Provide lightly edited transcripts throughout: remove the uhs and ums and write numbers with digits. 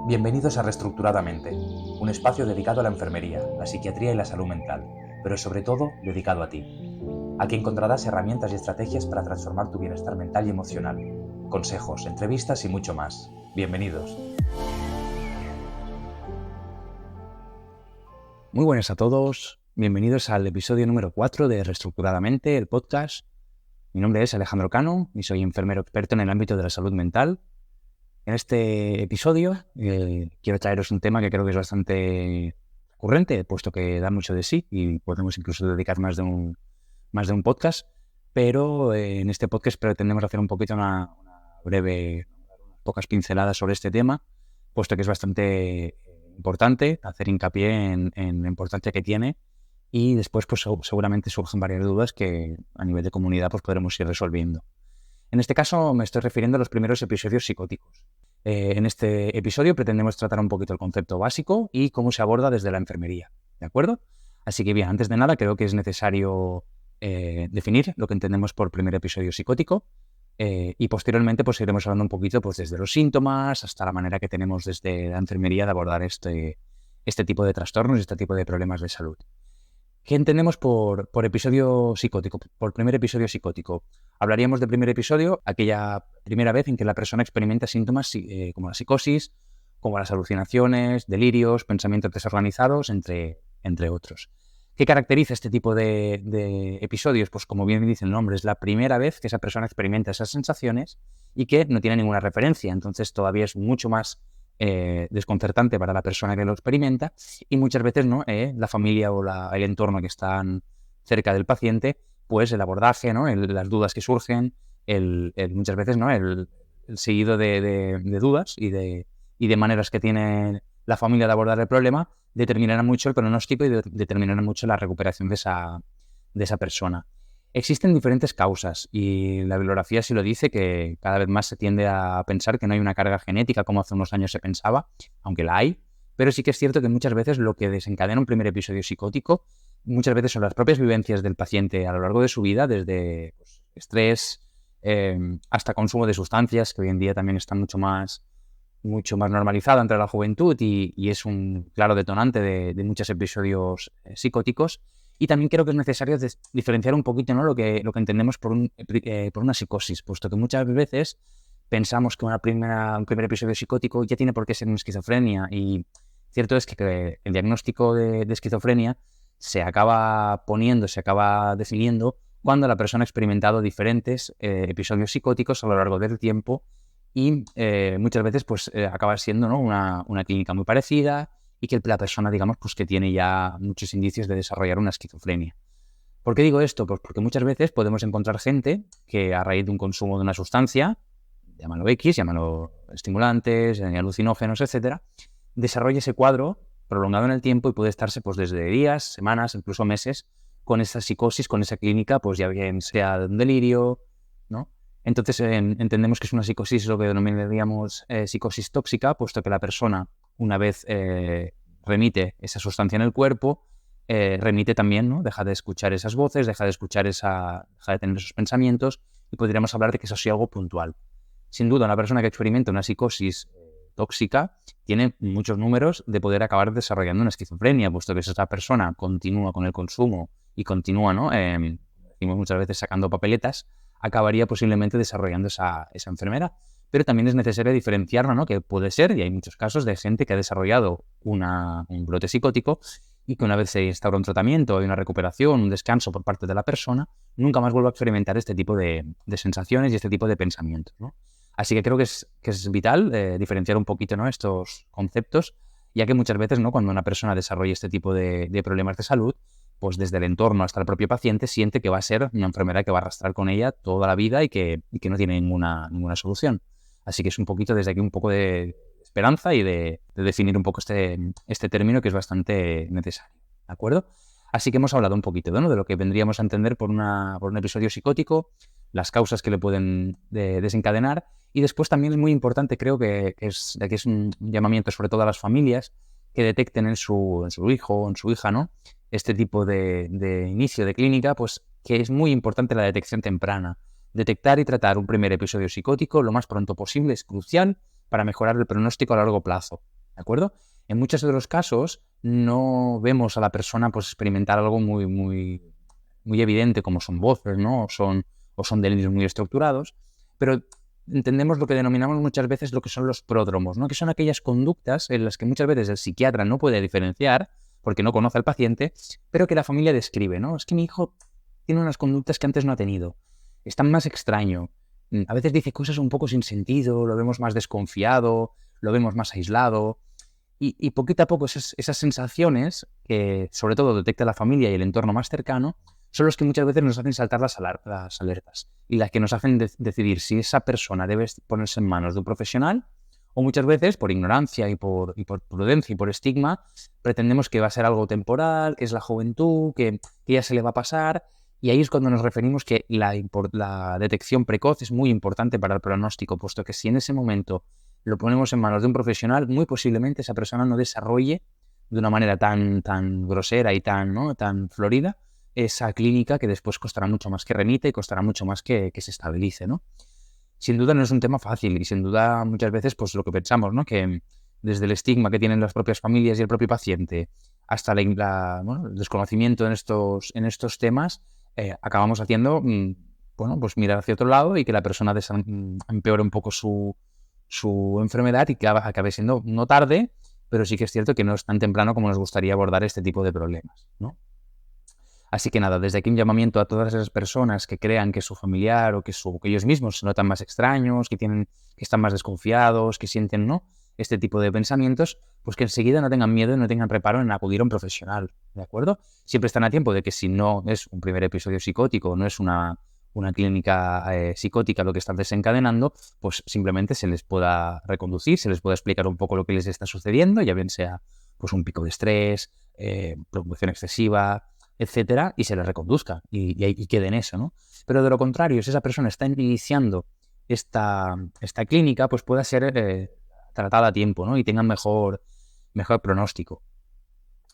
Bienvenidos a Reestructuradamente, un espacio dedicado a la enfermería, la psiquiatría y la salud mental, pero sobre todo dedicado a ti. Aquí encontrarás herramientas y estrategias para transformar tu bienestar mental y emocional, consejos, entrevistas y mucho más. Bienvenidos. Muy buenas a todos, bienvenidos al episodio número 4 de Reestructuradamente, el podcast. Mi nombre es Alejandro Cano y soy enfermero experto en el ámbito de la salud mental. En este episodio quiero traeros un tema que creo que es bastante recurrente, puesto que da mucho de sí y podemos incluso dedicar más de un podcast, pero en este podcast pretendemos hacer un poquito una breve, unas pocas pinceladas sobre este tema, puesto que es bastante importante hacer hincapié en la importancia que tiene y después pues seguramente surgen varias dudas que a nivel de comunidad pues podremos ir resolviendo. En este caso me estoy refiriendo a los primeros episodios psicóticos. En este episodio pretendemos tratar un poquito el concepto básico y cómo se aborda desde la enfermería, ¿de acuerdo? Así que bien, antes de nada creo que es necesario definir lo que entendemos por primer episodio psicótico y posteriormente pues iremos hablando un poquito pues desde los síntomas hasta la manera que tenemos desde la enfermería de abordar este tipo de trastornos, este tipo de problemas de salud. ¿Qué entendemos por episodio psicótico? Por primer episodio psicótico. Hablaríamos de primer episodio, aquella primera vez en que la persona experimenta síntomas como la psicosis, como las alucinaciones, delirios, pensamientos desorganizados, entre otros. ¿Qué caracteriza este tipo de episodios? Pues como bien dice el nombre, es la primera vez que esa persona experimenta esas sensaciones y que no tiene ninguna referencia. Entonces todavía es mucho más desconcertante para la persona que lo experimenta y muchas veces ¿no? La familia o el entorno que están cerca del paciente, pues el abordaje, ¿no? Las dudas que surgen, muchas veces ¿no? el seguido de dudas y de maneras que tiene la familia de abordar el problema determinará mucho el pronóstico y determinará mucho la recuperación de esa persona. Existen diferentes causas y la bibliografía sí lo dice, que cada vez más se tiende a pensar que no hay una carga genética como hace unos años se pensaba, aunque la hay, pero sí que es cierto que muchas veces lo que desencadena un primer episodio psicótico muchas veces son las propias vivencias del paciente a lo largo de su vida, desde pues, estrés hasta consumo de sustancias, que hoy en día también están mucho más normalizado entre la juventud y es un claro detonante de muchos episodios psicóticos. Y también creo que es necesario diferenciar un poquito, ¿no? lo que entendemos por una psicosis, puesto que muchas veces pensamos que un primer episodio psicótico ya tiene por qué ser una esquizofrenia. Y cierto es que el diagnóstico de esquizofrenia se acaba definiendo cuando la persona ha experimentado diferentes episodios psicóticos a lo largo del tiempo y muchas veces pues acaba siendo ¿no? una clínica muy parecida y que la persona, digamos, pues que tiene ya muchos indicios de desarrollar una esquizofrenia. ¿Por qué digo esto? Pues porque muchas veces podemos encontrar gente que a raíz de un consumo de una sustancia, llámalo X, llámalo estimulantes, alucinógenos, etcétera, desarrolla ese cuadro prolongado en el tiempo y puede estarse pues desde días, semanas, incluso meses con esa psicosis, con esa clínica, pues ya bien sea de un delirio, ¿no? Entonces entendemos que es una psicosis, lo que denominaríamos psicosis tóxica, puesto que la persona, una vez remite esa sustancia en el cuerpo, remite también, ¿no? Deja de escuchar esas voces, deja de tener esos pensamientos y podríamos hablar de que eso sea algo puntual. Sin duda, una persona que experimenta una psicosis tóxica tiene muchos números de poder acabar desarrollando una esquizofrenia, puesto que si esa persona continúa con el consumo y continúa, ¿no? Decimos muchas veces sacando papeletas, acabaría posiblemente desarrollando esa enfermedad. Pero también es necesario diferenciarla, ¿no? Que puede ser, y hay muchos casos de gente que ha desarrollado un brote psicótico y que una vez se instaura un tratamiento, hay una recuperación, un descanso por parte de la persona, nunca más vuelve a experimentar este tipo de sensaciones y este tipo de pensamientos, ¿no? Así que creo que es vital diferenciar un poquito, ¿no? Estos conceptos, ya que muchas veces, ¿no? Cuando una persona desarrolla este tipo de problemas de salud, pues desde el entorno hasta el propio paciente siente que va a ser una enfermedad que va a arrastrar con ella toda la vida y que no tiene ninguna solución. Así que es un poquito desde aquí un poco de esperanza y de definir un poco este término que es bastante necesario, ¿de acuerdo? Así que hemos hablado un poquito, ¿no? De lo que vendríamos a entender por un episodio psicótico, las causas que le pueden desencadenar y después también es muy importante, creo que es un llamamiento sobre todo a las familias que detecten en su hijo o en su hija, ¿no? Este tipo de inicio de clínica, pues que es muy importante la detección temprana. Detectar y tratar un primer episodio psicótico lo más pronto posible es crucial para mejorar el pronóstico a largo plazo, ¿de acuerdo? En muchos de los casos no vemos a la persona pues experimentar algo muy, muy, muy evidente, como son voces, ¿no? O son delirios muy estructurados, pero entendemos lo que denominamos muchas veces lo que son los pródromos, ¿no? Que son aquellas conductas en las que muchas veces el psiquiatra no puede diferenciar porque no conoce al paciente, pero que la familia describe, ¿no? Es que mi hijo tiene unas conductas que antes no ha tenido, está más extraño, a veces dice cosas un poco sin sentido, lo vemos más desconfiado, lo vemos más aislado, y poquito a poco esas sensaciones que sobre todo detecta la familia y el entorno más cercano son los que muchas veces nos hacen saltar las alertas y las que nos hacen decidir si esa persona debe ponerse en manos de un profesional o muchas veces por ignorancia y por prudencia y por estigma pretendemos que va a ser algo temporal, que es la juventud, que ya se le va a pasar, y ahí es cuando nos referimos que la detección precoz es muy importante para el pronóstico, puesto que si en ese momento lo ponemos en manos de un profesional, muy posiblemente esa persona no desarrolle de una manera tan grosera y tan florida esa clínica que después costará mucho más que remita y costará mucho más que se estabilice, ¿no? Sin duda no es un tema fácil y sin duda muchas veces pues lo que pensamos, ¿no? Que desde el estigma que tienen las propias familias y el propio paciente hasta el desconocimiento en estos temas, acabamos haciendo, pues mirar hacia otro lado y que la persona empeore un poco su enfermedad y que acabe siendo no tarde, pero sí que es cierto que no es tan temprano como nos gustaría abordar este tipo de problemas, ¿no? Así que nada, desde aquí un llamamiento a todas esas personas que crean que su familiar o que ellos mismos se notan más extraños, que están más desconfiados, que sienten, ¿no?, este tipo de pensamientos, pues que enseguida no tengan miedo y no tengan reparo en acudir a un profesional, ¿de acuerdo? Siempre están a tiempo de que si no es un primer episodio psicótico, no es una clínica psicótica lo que están desencadenando, pues simplemente se les pueda reconducir, se les pueda explicar un poco lo que les está sucediendo, ya bien sea pues un pico de estrés, preocupación excesiva, etcétera, y se les reconduzca y quede en eso, ¿no? Pero de lo contrario, si esa persona está iniciando esta clínica, pues pueda ser tratada a tiempo, ¿no? Y tengan mejor pronóstico.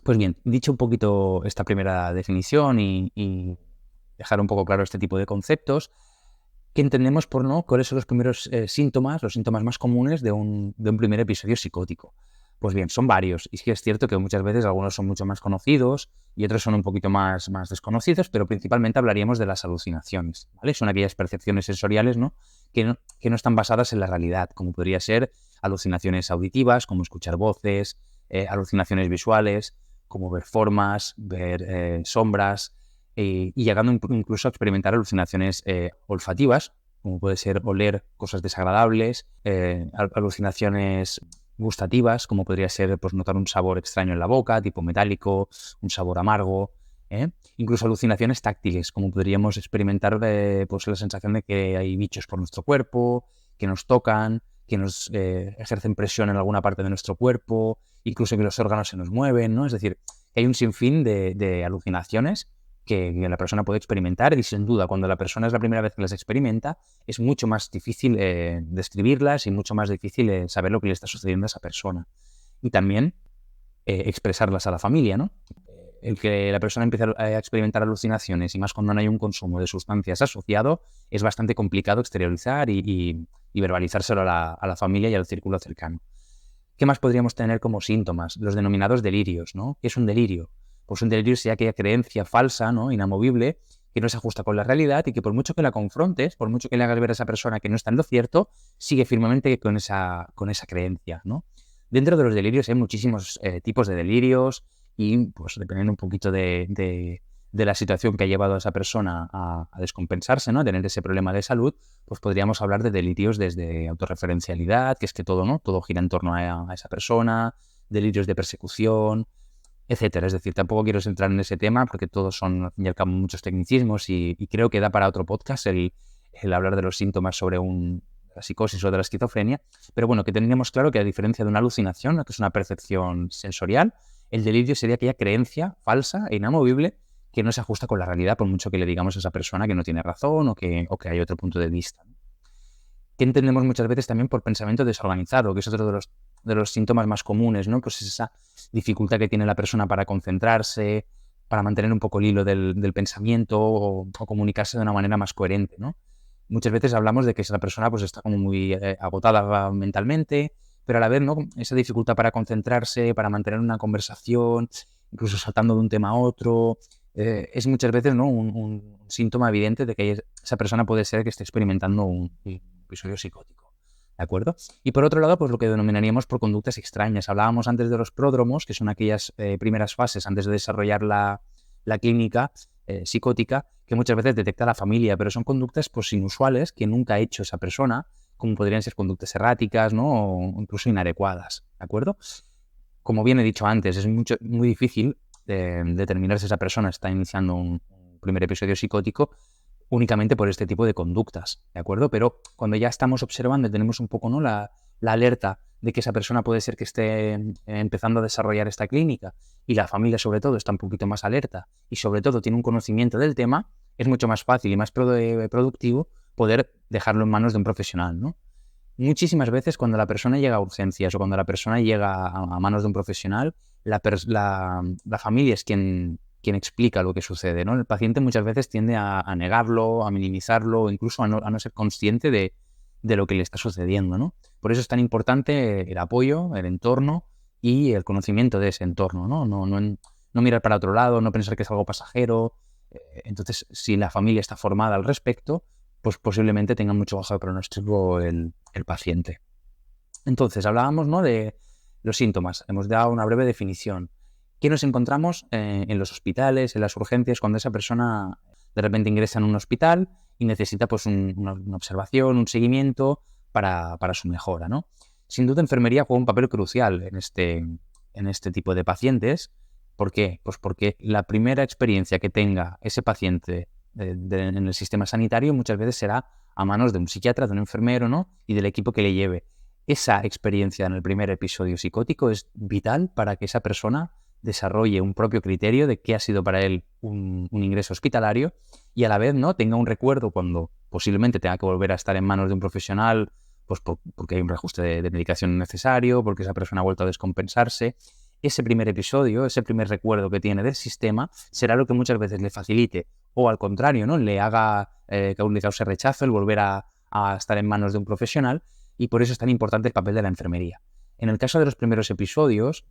Pues bien, dicho un poquito esta primera definición y dejar un poco claro este tipo de conceptos, ¿qué entendemos por cuáles son los primeros síntomas, los síntomas más comunes de un primer episodio psicótico? Pues bien, son varios. Y sí que es cierto que muchas veces algunos son mucho más conocidos y otros son un poquito más desconocidos, pero principalmente hablaríamos de las alucinaciones, ¿vale? Son aquellas percepciones sensoriales, ¿no?, que no están basadas en la realidad, como podría ser alucinaciones auditivas, como escuchar voces, alucinaciones visuales, como ver formas, ver sombras, y llegando incluso a experimentar alucinaciones olfativas, como puede ser oler cosas desagradables, alucinaciones gustativas, como podría ser pues notar un sabor extraño en la boca, tipo metálico, un sabor amargo, incluso alucinaciones táctiles, como podríamos experimentar pues la sensación de que hay bichos por nuestro cuerpo, que nos tocan, que nos ejercen presión en alguna parte de nuestro cuerpo, incluso que los órganos se nos mueven, ¿no? Es decir, que hay un sinfín de alucinaciones que la persona puede experimentar y sin duda cuando la persona es la primera vez que las experimenta es mucho más difícil describirlas y mucho más difícil saber lo que le está sucediendo a esa persona. Y también expresarlas a la familia, ¿no? El que la persona empiece a experimentar alucinaciones y más cuando no hay un consumo de sustancias asociado es bastante complicado exteriorizar y verbalizárselo a la familia y al círculo cercano. ¿Qué más podríamos tener como síntomas? Los denominados delirios, ¿no? ¿Qué es un delirio? Pues un delirio sería aquella creencia falsa, ¿no?, inamovible, que no se ajusta con la realidad y que por mucho que la confrontes, por mucho que le hagas ver a esa persona que no está en lo cierto, sigue firmemente con esa creencia, ¿no? Dentro de los delirios hay muchísimos tipos de delirios y, pues, dependiendo un poquito de la situación que ha llevado a esa persona a descompensarse, ¿no?, a tener ese problema de salud, pues podríamos hablar de delirios desde autorreferencialidad, que es que todo gira en torno a esa persona, delirios de persecución, etcétera. Es decir, tampoco quiero centrar en ese tema porque todos son, al fin y al cabo, muchos tecnicismos y creo que da para otro podcast el hablar de los síntomas sobre la psicosis o de la esquizofrenia. Pero bueno, que tendríamos claro que a diferencia de una alucinación, que es una percepción sensorial, el delirio sería aquella creencia falsa e inamovible que no se ajusta con la realidad por mucho que le digamos a esa persona que no tiene razón o que hay otro punto de vista. ¿Qué entendemos muchas veces también por pensamiento desorganizado? Que es otro de los síntomas más comunes, ¿no? Pues es esa dificultad que tiene la persona para concentrarse, para mantener un poco el hilo del pensamiento o comunicarse de una manera más coherente, ¿no? muchas veces hablamos de que esa persona pues está como muy agotada mentalmente, pero a la vez, ¿no? Esa dificultad para concentrarse, para mantener una conversación, incluso saltando de un tema a otro, es muchas veces, ¿no? un síntoma evidente de que esa persona puede ser que esté experimentando un episodio psicótico. ¿De acuerdo? Y por otro lado, pues lo que denominaríamos por conductas extrañas. Hablábamos antes de los pródromos, que son aquellas primeras fases antes de desarrollar la clínica psicótica, que muchas veces detecta la familia, pero son conductas pues inusuales que nunca ha hecho esa persona, como podrían ser conductas erráticas, ¿no? O incluso inadecuadas, ¿de acuerdo? Como bien he dicho antes, es muy difícil determinar si esa persona está iniciando un primer episodio psicótico únicamente por este tipo de conductas, ¿de acuerdo? Pero cuando ya estamos observando y tenemos un poco, ¿no? la alerta de que esa persona puede ser que esté empezando a desarrollar esta clínica y la familia sobre todo está un poquito más alerta y sobre todo tiene un conocimiento del tema, es mucho más fácil y más productivo poder dejarlo en manos de un profesional, ¿no? Muchísimas veces cuando la persona llega a urgencias o cuando la persona llega a manos de un profesional, la familia es quien explica lo que sucede, ¿no? El paciente muchas veces tiende a negarlo, a minimizarlo o incluso a no ser consciente de lo que le está sucediendo, ¿no? Por eso es tan importante el apoyo, el entorno y el conocimiento de ese entorno, ¿no? No mirar para otro lado, no pensar que es algo pasajero. Entonces, si la familia está formada al respecto, pues posiblemente tenga mucho bajo pronóstico el paciente. Entonces, hablábamos, ¿no? de los síntomas. Hemos dado una breve definición. ¿Qué nos encontramos en los hospitales, en las urgencias, cuando esa persona de repente ingresa en un hospital y necesita pues una observación, un seguimiento para su mejora, ¿no? Sin duda, enfermería juega un papel crucial en este tipo de pacientes. ¿Por qué? Pues porque la primera experiencia que tenga ese paciente en el sistema sanitario muchas veces será a manos de un psiquiatra, de un enfermero, ¿no? Y del equipo que le lleve. Esa experiencia en el primer episodio psicótico es vital para que esa persona desarrolle un propio criterio de qué ha sido para él un ingreso hospitalario y a la vez, ¿no? Tenga un recuerdo cuando posiblemente tenga que volver a estar en manos de un profesional, pues porque hay un reajuste de medicación necesario, porque esa persona ha vuelto a descompensarse. Ese primer episodio, ese primer recuerdo que tiene del sistema, será lo que muchas veces le facilite o al contrario, ¿no? Le haga que le cause rechazo el volver a estar en manos de un profesional y por eso es tan importante el papel de la enfermería. En el caso de los primeros episodios,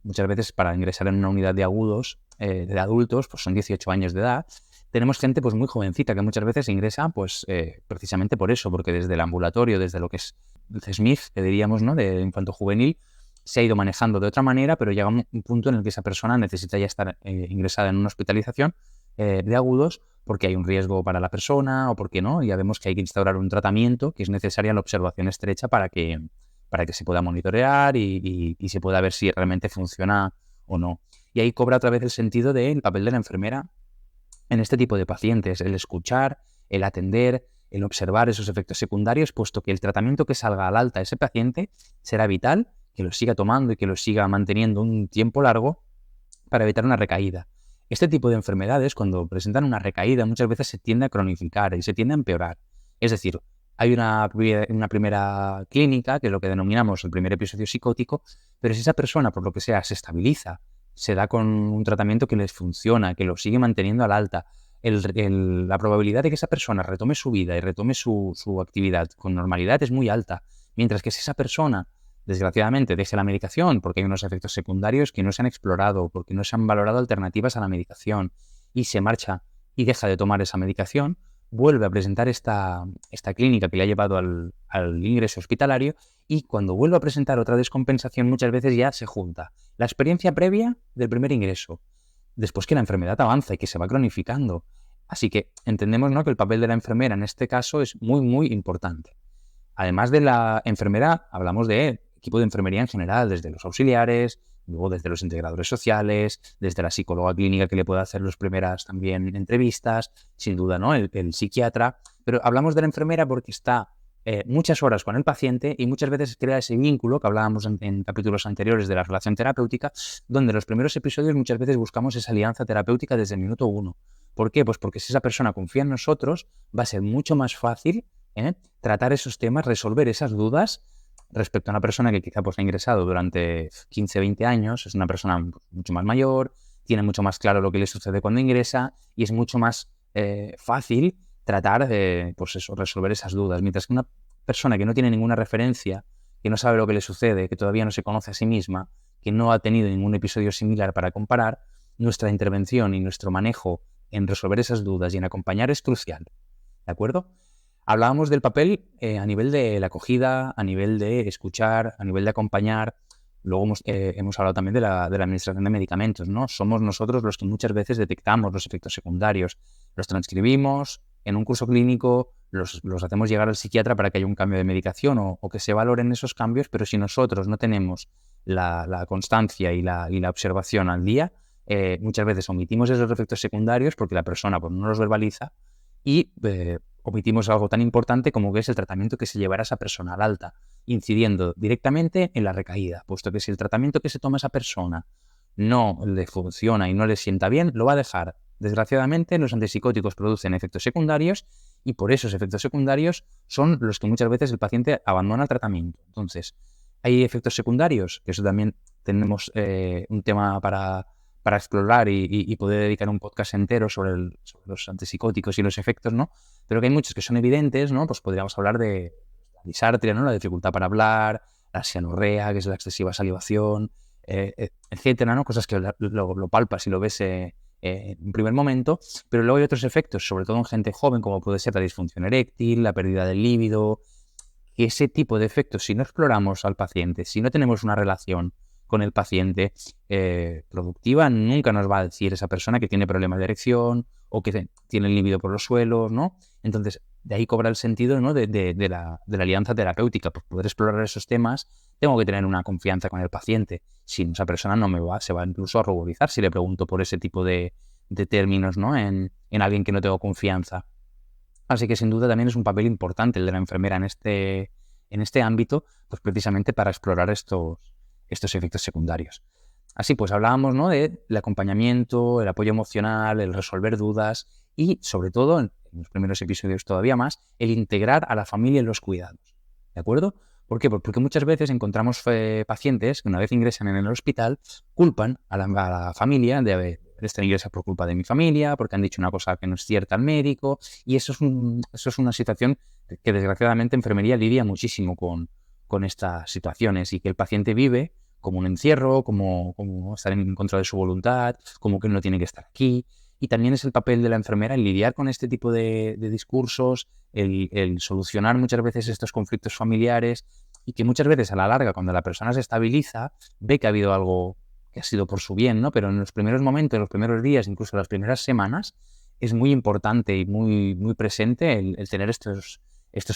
muchas veces para ingresar en una unidad de agudos de adultos, pues son 18 años de edad, tenemos gente pues muy jovencita que muchas veces ingresa pues precisamente por eso, porque desde el ambulatorio, desde lo que es el CSMIF, que diríamos, ¿no? De infanto juvenil, se ha ido manejando de otra manera, pero llega un punto en el que esa persona necesita ya estar ingresada en una hospitalización de agudos porque hay un riesgo para la persona o porque no, ya vemos que hay que instaurar un tratamiento que es necesaria la observación estrecha para que se pueda monitorear y se pueda ver si realmente funciona o no. Y ahí cobra otra vez el sentido del papel de la enfermera en este tipo de pacientes, el escuchar, el atender, el observar esos efectos secundarios, puesto que el tratamiento que salga al alta a ese paciente será vital, que lo siga tomando y que lo siga manteniendo un tiempo largo para evitar una recaída. Este tipo de enfermedades, cuando presentan una recaída, muchas veces se tiende a cronificar y se tiende a empeorar. Es decir, hay una primera clínica, que es lo que denominamos el primer episodio psicótico, pero si esa persona, por lo que sea, se estabiliza, se da con un tratamiento que les funciona, que lo sigue manteniendo al alta, la probabilidad de que esa persona retome su vida y retome su actividad con normalidad es muy alta. Mientras que si esa persona, desgraciadamente, deja la medicación porque hay unos efectos secundarios que no se han explorado, porque no se han valorado alternativas a la medicación y se marcha y deja de tomar esa medicación, vuelve a presentar esta clínica que le ha llevado al ingreso hospitalario y cuando vuelve a presentar otra descompensación muchas veces ya se junta la experiencia previa del primer ingreso, después que la enfermedad avanza y que se va cronificando. Así que entendemos, ¿no?, que el papel de la enfermera en este caso es muy, muy importante. Además de la enfermera, hablamos de equipo de enfermería en general, desde los auxiliares, luego desde los integradores sociales, desde la psicóloga clínica que le puede hacer las primeras también entrevistas, sin duda, ¿no?, el psiquiatra. Pero hablamos de la enfermera porque está muchas horas con el paciente y muchas veces crea ese vínculo que hablábamos en capítulos anteriores de la relación terapéutica, donde en los primeros episodios muchas veces buscamos esa alianza terapéutica desde el minuto uno. ¿Por qué? Pues porque si esa persona confía en nosotros, va a ser mucho más fácil tratar esos temas, resolver esas dudas respecto a una persona que quizá pues, ha ingresado durante 15, 20 años, es una persona mucho más mayor, tiene mucho más claro lo que le sucede cuando ingresa y es mucho más fácil tratar de, resolver esas dudas. Mientras que una persona que no tiene ninguna referencia, que no sabe lo que le sucede, que todavía no se conoce a sí misma, que no ha tenido ningún episodio similar para comparar, nuestra intervención y nuestro manejo en resolver esas dudas y en acompañar es crucial. ¿De acuerdo? Hablábamos del papel a nivel de la acogida, a nivel de escuchar, a nivel de acompañar. Luego hemos hablado también de la administración de medicamentos, ¿no? Somos nosotros los que muchas veces detectamos los efectos secundarios. Los transcribimos en un curso clínico, los hacemos llegar al psiquiatra para que haya un cambio de medicación o que se valoren esos cambios, pero si nosotros no tenemos la constancia y la observación al día, muchas veces omitimos esos efectos secundarios porque la persona pues, no los verbaliza y omitimos algo tan importante como que es el tratamiento que se llevará a esa persona al alta, incidiendo directamente en la recaída, puesto que si el tratamiento que se toma a esa persona no le funciona y no le sienta bien, lo va a dejar. Desgraciadamente, los antipsicóticos producen efectos secundarios y por esos efectos secundarios son los que muchas veces el paciente abandona el tratamiento. Entonces, hay efectos secundarios, que eso también tenemos un tema para explorar y poder dedicar un podcast entero sobre los antipsicóticos y los efectos, ¿no? Pero que hay muchos que son evidentes, ¿no? Pues podríamos hablar de la disartria, ¿no? La dificultad para hablar, la sianorrea, que es la excesiva salivación, etcétera, ¿no? Cosas que lo palpas y lo ves en primer momento, pero luego hay otros efectos, sobre todo en gente joven, como puede ser la disfunción eréctil, la pérdida del líbido, que ese tipo de efectos, si no exploramos al paciente, si no tenemos una relación con el paciente productiva, nunca nos va a decir esa persona que tiene problemas de erección o que tiene el líbido por los suelos, ¿no? Entonces, de ahí cobra el sentido, ¿no? de la alianza terapéutica. Por poder explorar esos temas, tengo que tener una confianza con el paciente. Si no, esa persona se va incluso a ruborizar si le pregunto por ese tipo de términos, ¿no? En alguien que no tengo confianza. Así que sin duda también es un papel importante el de la enfermera en este ámbito, pues precisamente para explorar estos efectos secundarios. Así pues hablábamos, ¿no? Del acompañamiento, el apoyo emocional, el resolver dudas y sobre todo, en los primeros episodios todavía más, el integrar a la familia en los cuidados. ¿De acuerdo? ¿Por qué? Porque muchas veces encontramos pacientes que una vez ingresan en el hospital culpan a la familia de haber estado ingresado por culpa de mi familia, porque han dicho una cosa que no es cierta al médico, y eso es una situación que desgraciadamente enfermería lidia muchísimo con estas situaciones y que el paciente vive como un encierro, como estar en contra de su voluntad, como que él no tiene que estar aquí. Y también es el papel de la enfermera el lidiar con este tipo de discursos, el solucionar muchas veces estos conflictos familiares y que muchas veces a la larga, cuando la persona se estabiliza, ve que ha habido algo que ha sido por su bien, ¿no? Pero en los primeros momentos, los primeros días, incluso las primeras semanas, es muy importante y muy, muy presente el tener estos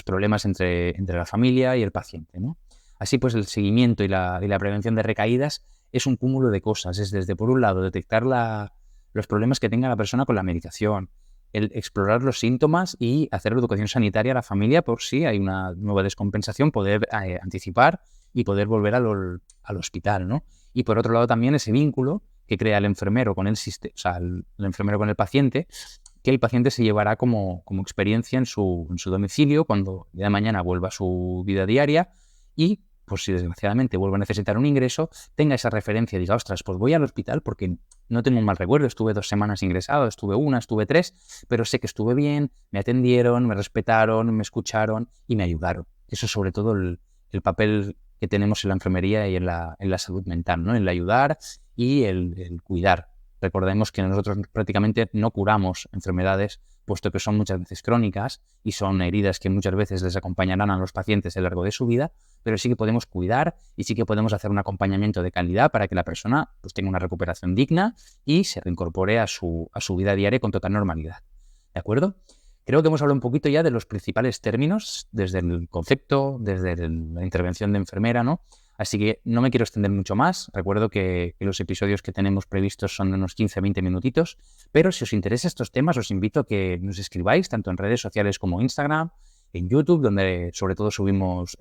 problemas entre la familia y el paciente, ¿no? Así pues, el seguimiento y la prevención de recaídas es un cúmulo de cosas. Es desde, por un lado, detectar los problemas que tenga la persona con la medicación, el explorar los síntomas y hacer educación sanitaria a la familia por si hay una nueva descompensación, poder anticipar y poder volver al hospital, ¿no? Y por otro lado también ese vínculo que crea el enfermero con el enfermero con el paciente, que el paciente se llevará como experiencia en su domicilio cuando el día de mañana vuelva a su vida diaria y pues si desgraciadamente vuelvo a necesitar un ingreso, tenga esa referencia y diga, ostras, pues voy al hospital porque no tengo un mal recuerdo, estuve 2 semanas ingresado, estuve 3, pero sé que estuve bien, me atendieron, me respetaron, me escucharon y me ayudaron. Eso es sobre todo el papel que tenemos en la enfermería y en la salud mental, ¿no? El ayudar y el cuidar. Recordemos que nosotros prácticamente no curamos enfermedades, puesto que son muchas veces crónicas y son heridas que muchas veces les acompañarán a los pacientes a lo largo de su vida, pero sí que podemos cuidar y sí que podemos hacer un acompañamiento de calidad para que la persona pues, tenga una recuperación digna y se reincorpore a su vida diaria con total normalidad. ¿De acuerdo? Creo que hemos hablado un poquito ya de los principales términos, desde el concepto, desde la intervención de enfermera, ¿no? Así que no me quiero extender mucho más. Recuerdo que los episodios que tenemos previstos son de unos 15-20 minutitos, pero si os interesan estos temas, os invito a que nos escribáis tanto en redes sociales como Instagram, en YouTube, donde sobre todo subimos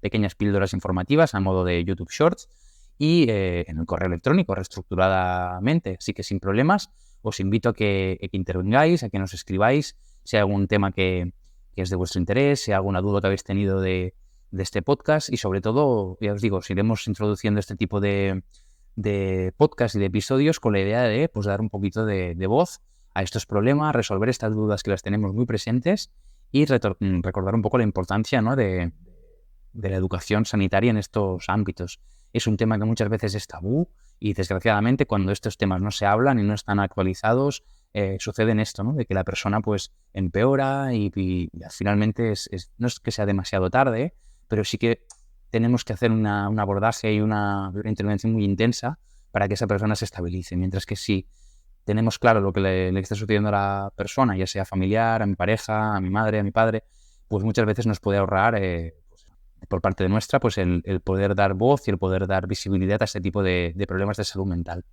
pequeñas píldoras informativas a modo de YouTube Shorts y en el correo electrónico reestructuradamente. Así que sin problemas, os invito a que intervengáis, a que nos escribáis si hay algún tema que es de vuestro interés, si hay alguna duda que habéis tenido de este podcast y sobre todo, ya os digo, os iremos introduciendo este tipo de podcast y de episodios con la idea de pues, dar un poquito de voz a estos problemas, resolver estas dudas que las tenemos muy presentes y recordar un poco la importancia, ¿no?, de la educación sanitaria en estos ámbitos. Es un tema que muchas veces es tabú y, desgraciadamente, cuando estos temas no se hablan y no están actualizados, sucede en esto, ¿no?, de que la persona pues empeora y finalmente no es que sea demasiado tarde, pero sí que tenemos que hacer un abordaje y una intervención muy intensa para que esa persona se estabilice. Mientras que si tenemos claro lo que le está sucediendo a la persona, ya sea familiar, a mi pareja, a mi madre, a mi padre, pues muchas veces nos puede ahorrar, por parte de nuestra, pues el poder dar voz y el poder dar visibilidad a este tipo de problemas de salud mental.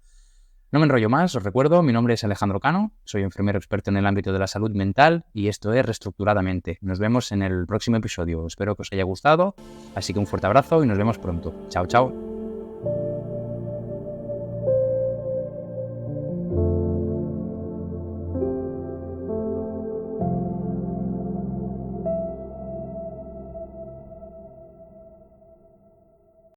No me enrollo más, os recuerdo, mi nombre es Alejandro Cano, soy enfermero experto en el ámbito de la salud mental y esto es Reestructuradamente. Nos vemos en el próximo episodio, espero que os haya gustado, así que un fuerte abrazo y nos vemos pronto. Chao, chao.